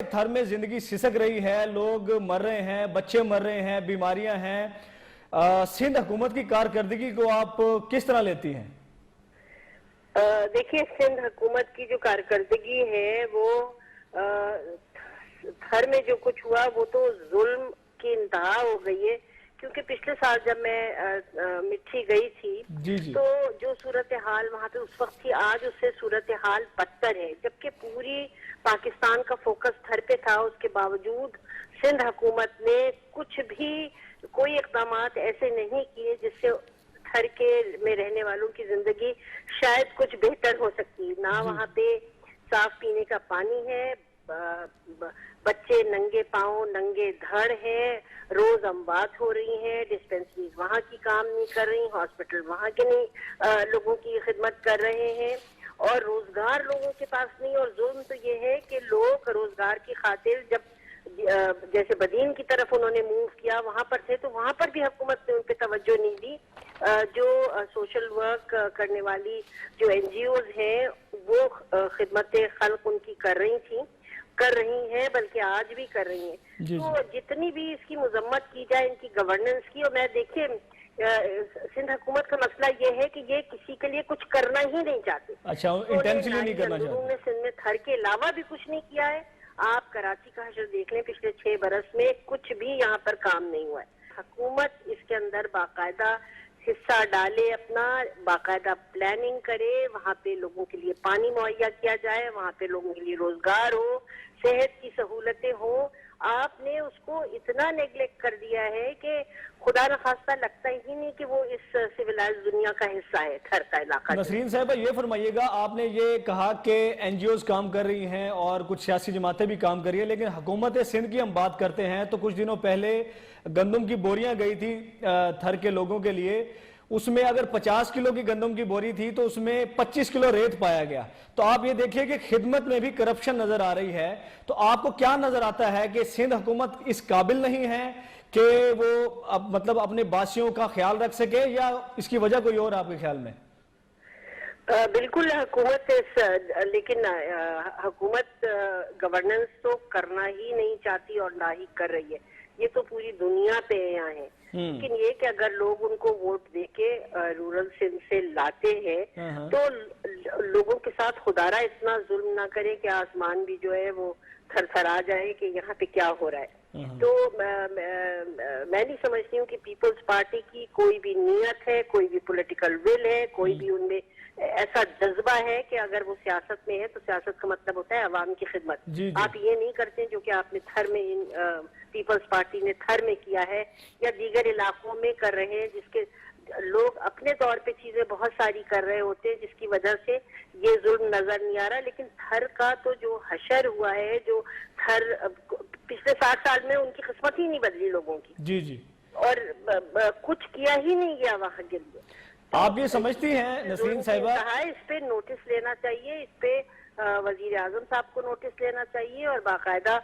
تھر میں زندگی سسک رہی ہے، لوگ مر رہے ہیں، بچے مر رہے ہیں، بیماریاں ہیں، سندھ حکومت کی کارکردگی کو آپ کس طرح لیتی ہیں؟ دیکھیے، سندھ حکومت کی جو کارکردگی ہے وہ تھر میں جو کچھ ہوا وہ تو ظلم کی انتہا ہو گئی ہے، کیونکہ پچھلے سال جب میں مٹھی گئی تھی جی تو جو صورتحال وہاں پہ اس وقت تھی، آج اس سے صورتحال بدتر ہے، جبکہ پوری پاکستان کا فوکس تھر پہ تھا۔ اس کے باوجود سندھ حکومت نے کچھ بھی کوئی اقدامات ایسے نہیں کیے جس سے تھر کے میں رہنے والوں کی زندگی شاید کچھ بہتر ہو سکتی۔ نہ وہاں پہ صاف پینے کا پانی ہے، بچے ننگے پاؤں ننگے دھڑ ہیں، روز اموات ہو رہی ہیں، ڈسپینسریز وہاں کی کام نہیں کر رہی، ہاسپٹل وہاں کے نہیں لوگوں کی خدمت کر رہے ہیں، اور روزگار لوگوں کے پاس نہیں۔ اور ظلم تو یہ ہے کہ لوگ روزگار کی خاطر جب جیسے بدین کی طرف انہوں نے موو کیا، وہاں پر تھے تو وہاں پر بھی حکومت نے ان پہ توجہ نہیں دی۔ جو سوشل ورک کرنے والی جو این جی اوز ہیں وہ خدمت خلق ان کی کر رہی ہیں، بلکہ آج بھی کر رہی ہیں۔ تو جتنی بھی اس کی مذمت کی جائے ان کی گورننس کی، اور میں دیکھیے سندھ حکومت کا مسئلہ یہ ہے کہ یہ کسی کے لیے کچھ کرنا ہی نہیں چاہتے۔ اچھا، انٹینشنلی نہیں کرنا چاہتے۔ انہوں نے سندھ میں تھر کے علاوہ بھی کچھ نہیں کیا ہے۔ آپ کراچی کا حشر دیکھ لیں، پچھلے 6 برس میں کچھ بھی یہاں پر کام نہیں ہوا ہے۔ حکومت اس کے اندر باقاعدہ حصہ ڈالے، اپنا باقاعدہ پلاننگ کرے، وہاں پہ لوگوں کے لیے پانی مہیا کیا جائے، وہاں پہ لوگوں کے لیے روزگار ہو، صحت کی سہولتیں ہوں۔ آپ نے اس کو اتنا نیگلیکٹ کر دیا ہے کہ خدا نخواستہ لگتا ہی نہیں کہ وہ اس سویلائز دنیا کا حصہ ہے، تھر کا علاقہ۔ نسرین صاحبہ، یہ فرمائیے گا، آپ نے یہ کہا کہ این جی اوز کام کر رہی ہیں اور کچھ سیاسی جماعتیں بھی کام کر رہی ہیں، لیکن حکومت سندھ کی ہم بات کرتے ہیں تو کچھ دنوں پہلے گندم کی بوریاں گئی تھی تھر کے لوگوں کے لیے، اس میں اگر 50 کلو کی گندم کی بوری تھی تو اس میں 25 کلو ریت پایا گیا۔ تو آپ یہ دیکھیے کہ خدمت میں بھی کرپشن نظر آ رہی ہے۔ تو آپ کو کیا نظر آتا ہے کہ سندھ حکومت اس قابل نہیں ہے کہ وہ مطلب اپنے باشیوں کا خیال رکھ سکے، یا اس کی وجہ کوئی اور آپ کے خیال میں؟ بالکل حکومت لیکن حکومت گورننس تو کرنا ہی نہیں چاہتی اور نہ ہی کر رہی ہے۔ یہ تو پوری دنیا پہ یہاں ہے، لیکن یہ کہ اگر لوگ ان کو ووٹ دے کے رورل سندھ سے لاتے ہیں تو لوگوں کے ساتھ خدا را اتنا ظلم نہ کرے کہ آسمان بھی جو ہے وہ تھر تھر آ جائے کہ یہاں پہ کیا ہو رہا ہے۔ تو میں نہیں سمجھتی ہوں کہ پیپلز پارٹی کی کوئی بھی نیت ہے، کوئی بھی پولیٹیکل ول ہے، کوئی بھی ان میں ایسا جذبہ ہے کہ اگر وہ سیاست میں ہے تو سیاست کا مطلب ہوتا ہے عوام کی خدمت۔ آپ یہ نہیں کرتے جو کہ آپ نے تھر میں پیپلز پارٹی نے تھر میں کیا ہے یا دیگر علاقوں میں کر رہے ہیں، جس کے لوگ اپنے طور پہ چیزیں بہت ساری کر رہے ہوتے ہیں جس کی وجہ سے یہ ظلم نظر نہیں آ رہا۔ لیکن تھر کا تو جو حشر ہوا ہے، جو تھر پچھلے 60 سال میں ان کی قسمت ہی نہیں بدلی لوگوں کی، اور کچھ کیا ہی نہیں گیا وہاں کے لیے۔ آپ یہ سمجھتی ہیں نسرین صاحبہ؟ اس پہ نوٹس لینا چاہیے، اس پہ وزیر اعظم صاحب کو نوٹس لینا چاہیے، اور باقاعدہ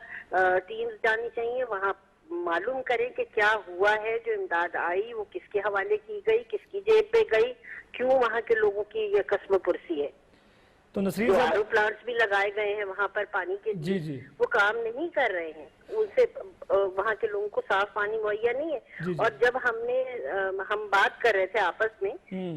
ٹیمز جانی چاہیے، وہاں معلوم کریں کہ کیا ہوا ہے، جو امداد آئی وہ کس کے حوالے کی گئی، کس کی جیب پہ گئی، کیوں وہاں کے لوگوں کی یہ قسم پرسی ہے۔ تو نسرین صاحب، آر او پلانٹس بھی لگائے گئے ہیں وہاں پر پانی کے لیے، وہ کام نہیں کر رہے ہیں، ان سے وہاں کے لوگوں کو صاف پانی مہیا نہیں ہے۔ اور جب ہم بات کر رہے تھے آپس میں،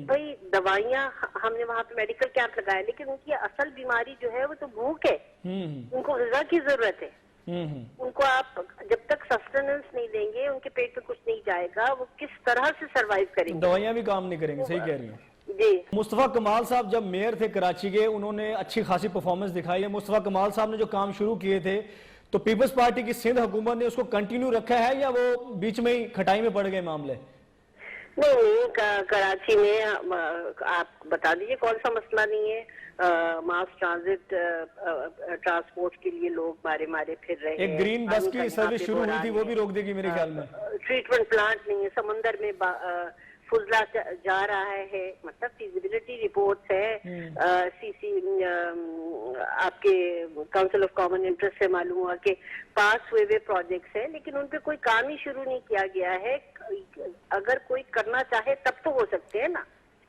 بھائی دوائیاں ہم نے وہاں پہ میڈیکل کیمپ لگایا، لیکن ان کی اصل بیماری جو ہے وہ تو بھوک ہے، ان کو غذا کی ضرورت ہے۔ ان کو آپ جب تک سسٹیننس نہیں دیں گے، ان کے پیٹ میں کچھ نہیں جائے گا، وہ کس طرح سے سروائیو کریں گے؟ دوائیاں بھی کام نہیں کریں گے، صحیح کہہ رہی ہیں جی۔ مصطفیٰ کمال صاحب جب میئر تھے کراچی کے، انہوں نے اچھی خاصی پرفارمنس دکھائی ہے۔ مصطفیٰ کمال صاحب نے جو کام شروع کیے تھے تو پیپلز پارٹی کی سندھ حکومت نے اس کو کنٹینیو رکھا ہے، یا وہ بیچ میں ہی کھٹائی میں پڑ گئے معاملے؟ نہیں، کراچی میں آپ بتا دیجئے کون سا مسئلہ نہیں ہے۔ ماس ٹرانزٹ ٹرانسپورٹ کے لیے لوگ مارے پھر رہے ہیں۔ ایک گرین بس کی سروس شروع ہوئی تھی، وہ بھی روک دے گی میرے خیال میں۔ ٹریٹمنٹ پلانٹ نہیں ہے، سمندر میں فضلہ جا رہا ہے، مطلب فیزیبلٹی رپورٹس ہے، آپ کے کاؤنسل آف کامن انٹرسٹ سے معلوم ہوا کہ پاس ہوئے پروجیکٹس ہیں، لیکن ان پہ کوئی کام ہی شروع نہیں کیا گیا ہے۔ اگر کوئی کرنا چاہے تب تو ہو سکتے ہیں نا۔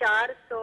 400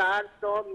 400